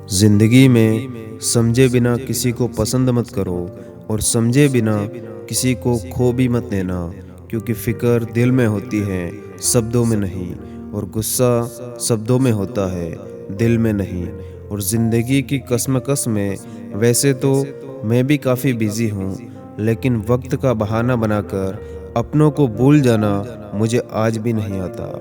जिंदगी में समझे बिना किसी को पसंद मत करो और समझे बिना किसी को खो भी मत लेना, क्योंकि फिक्र दिल में होती है, शब्दों में नहीं। और गुस्सा शब्दों में होता है, दिल में नहीं। और ज़िंदगी की कसमकस में वैसे तो मैं भी काफ़ी बिजी हूँ, लेकिन वक्त का बहाना बनाकर अपनों को भूल जाना मुझे आज भी नहीं आता।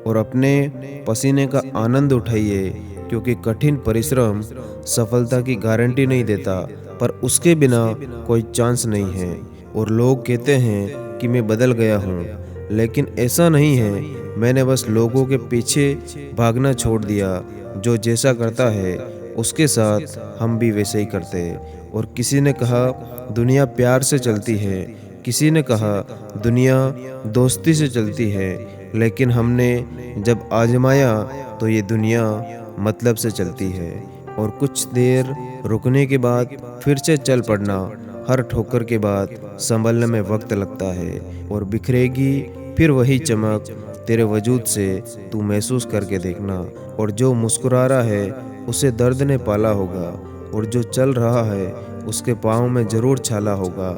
और अपने पसीने का आनंद उठाइए, क्योंकि कठिन परिश्रम सफलता की गारंटी नहीं देता, पर उसके बिना कोई चांस नहीं है। और लोग कहते हैं कि मैं बदल गया हूँ, लेकिन ऐसा नहीं है। मैंने बस लोगों के पीछे भागना छोड़ दिया। जो जैसा करता है उसके साथ हम भी वैसे ही करते हैं। और किसी ने कहा दुनिया प्यार से चलती है, किसी ने कहा दुनिया दोस्ती से चलती है, लेकिन हमने जब आजमाया तो ये दुनिया मतलब से चलती है। और कुछ देर रुकने के बाद फिर से चल पड़ना, हर ठोकर के बाद संभलने में वक्त लगता है। और बिखरेगी फिर वही चमक तेरे वजूद से, तू महसूस करके देखना। और जो मुस्कुरा रहा है उसे दर्द ने पाला होगा, और जो चल रहा है उसके पाँव में जरूर छाला होगा।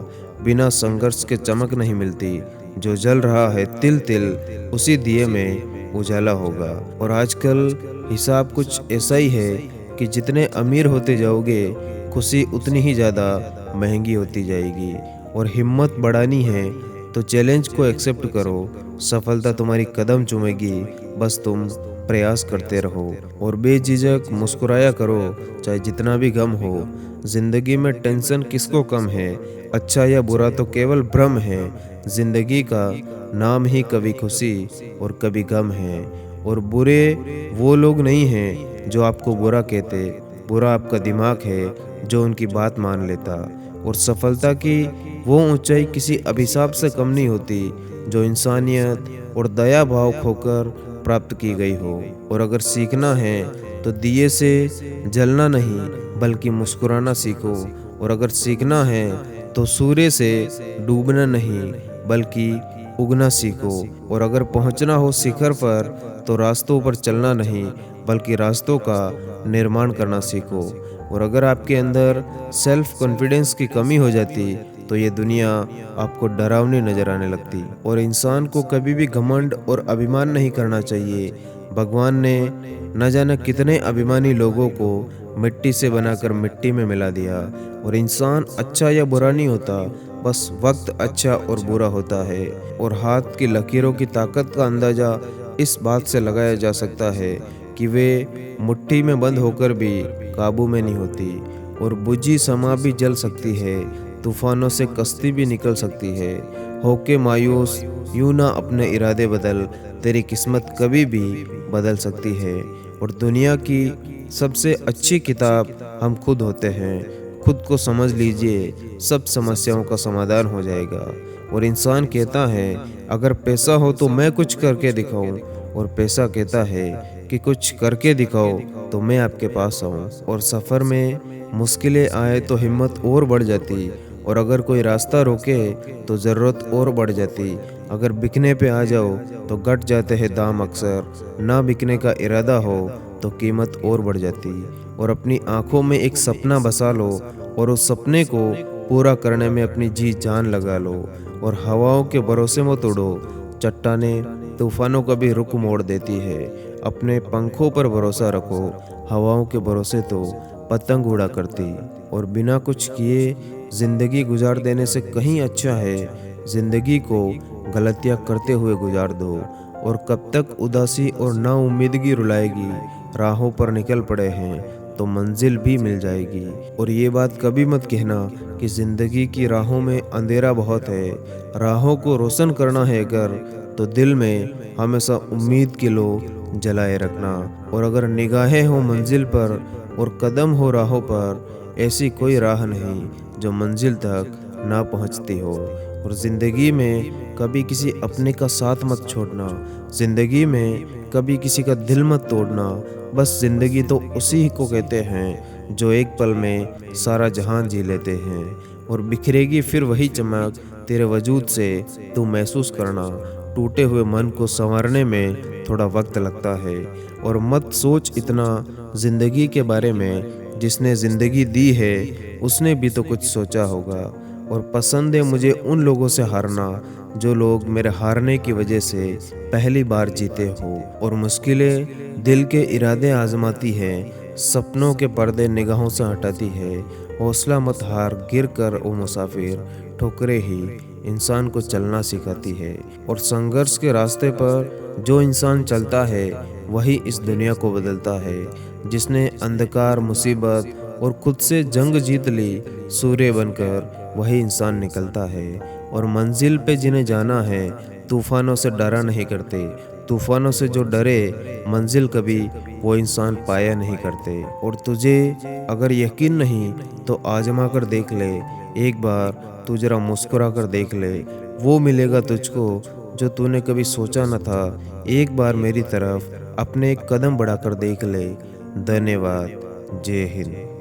बिना संघर्ष के चमक नहीं मिलती, जो जल रहा है तिल तिल उसी दिए में उजाला होगा। और आजकल हिसाब कुछ ऐसा ही है कि जितने अमीर होते जाओगे खुशी उतनी ही ज़्यादा महंगी होती जाएगी। और हिम्मत बढ़ानी है तो चैलेंज को एक्सेप्ट करो, सफलता तुम्हारी कदम चूमेगी, बस तुम प्रयास करते रहो। और बेझिझक मुस्कुराया करो, चाहे जितना भी गम हो। जिंदगी में टेंशन किसको कम है, अच्छा या बुरा तो केवल भ्रम है। जिंदगी का नाम ही कभी खुशी और कभी गम है। और बुरे वो लोग नहीं हैं जो आपको बुरा कहते, बुरा आपका दिमाग है जो उनकी बात मान लेता। और सफलता की वो ऊंचाई किसी अभिशाप से कम नहीं होती, जो इंसानियत और दया भाव खोकर प्राप्त की गई हो। और अगर सीखना है तो दिए से जलना नहीं बल्कि मुस्कुराना सीखो। और अगर सीखना है तो सूर्य से डूबना नहीं बल्कि उगना सीखो। और अगर पहुंचना हो शिखर पर तो रास्तों पर चलना नहीं बल्कि रास्तों का निर्माण करना सीखो। और अगर आपके अंदर सेल्फ कॉन्फिडेंस की कमी हो जाती तो ये दुनिया आपको डरावनी नजर आने लगती। और इंसान को कभी भी घमंड और अभिमान नहीं करना चाहिए। भगवान ने न जाने कितने अभिमानी लोगों को मिट्टी से बनाकर मिट्टी में मिला दिया। और इंसान अच्छा या बुरा नहीं होता, बस वक्त अच्छा और बुरा होता है। और हाथ की लकीरों की ताकत का अंदाजा इस बात से लगाया जा सकता है कि वे मुट्ठी में बंद होकर भी काबू में नहीं होती। और बुझी समा भी जल सकती है, तूफानों से कश्ती भी निकल सकती है। होके मायूस यूं ना अपने इरादे बदल, तेरी किस्मत कभी भी बदल सकती है। और दुनिया की सबसे अच्छी किताब हम खुद होते हैं। खुद को समझ लीजिए, सब समस्याओं का समाधान हो जाएगा। और इंसान कहता है अगर पैसा हो तो मैं कुछ करके दिखाऊं, और पैसा कहता है कि कुछ करके दिखाओ तो मैं आपके पास आऊं। और सफ़र में मुश्किलें आए तो हिम्मत और बढ़ जाती, और अगर कोई रास्ता रोके तो ज़रूरत और बढ़ जाती। अगर बिकने पे आ जाओ तो घट जाते हैं दाम अक्सर, ना बिकने का इरादा हो तो कीमत और बढ़ जाती। और अपनी आंखों में एक सपना बसा लो, और उस सपने को पूरा करने में अपनी जी जान लगा लो। और हवाओं के भरोसे मत उड़ो, चट्टाने तूफानों का भी रुख मोड़ देती है। अपने पंखों पर भरोसा रखो, हवाओं के भरोसे तो पतंग उड़ा करती। और बिना कुछ किए जिंदगी गुजार देने से कहीं अच्छा है जिंदगी को गलतियां करते हुए गुजार दो। और कब तक उदासी और नाउम्मीदगी रुलाएगी, राहों पर निकल पड़े हैं तो मंजिल भी मिल जाएगी। और ये बात कभी मत कहना कि जिंदगी की राहों में अंधेरा बहुत है। राहों को रोशन करना है अगर, तो दिल में हमेशा उम्मीद की लो जलाए रखना। और अगर निगाहें हो मंजिल पर और कदम हो राहों पर, ऐसी कोई राह नहीं जो मंजिल तक ना पहुंचती हो। और ज़िंदगी में कभी किसी अपने का साथ मत छोड़ना, ज़िंदगी में कभी किसी का दिल मत तोड़ना। बस ज़िंदगी तो उसी को कहते हैं जो एक पल में सारा जहान जी लेते हैं। और बिखरेगी फिर वही चमक तेरे वजूद से, तू महसूस करना। टूटे हुए मन को संवारने में थोड़ा वक्त लगता है। और मत सोच इतना ज़िंदगी के बारे में, जिसने ज़िंदगी दी है उसने भी तो कुछ सोचा होगा। और पसंद है मुझे उन लोगों से हारना जो लोग मेरे हारने की वजह से पहली बार जीते हो। और मुश्किलें दिल के इरादे आजमाती है, सपनों के पर्दे निगाहों से हटाती है। हौसला मत हार, गिर कर ओ मुसाफिर, ठोकरें ही इंसान को चलना सिखाती है। और संघर्ष के रास्ते पर जो इंसान चलता है वही इस दुनिया को बदलता है। जिसने अंधकार, मुसीबत और खुद से जंग जीत ली, सूर्य बनकर वही इंसान निकलता है। और मंजिल पे जिन्हें जाना है तूफानों से डरा नहीं करते, तूफानों से जो डरे मंजिल कभी वो इंसान पाया नहीं करते। और तुझे अगर यकीन नहीं तो आजमा कर देख ले, एक बार तू जरा मुस्कुरा कर देख ले, वो मिलेगा तुझको जो तूने कभी सोचा न था। एक बार मेरी तरफ अपने एक कदम बढ़ाकर देख ले। धन्यवाद। जय हिंद।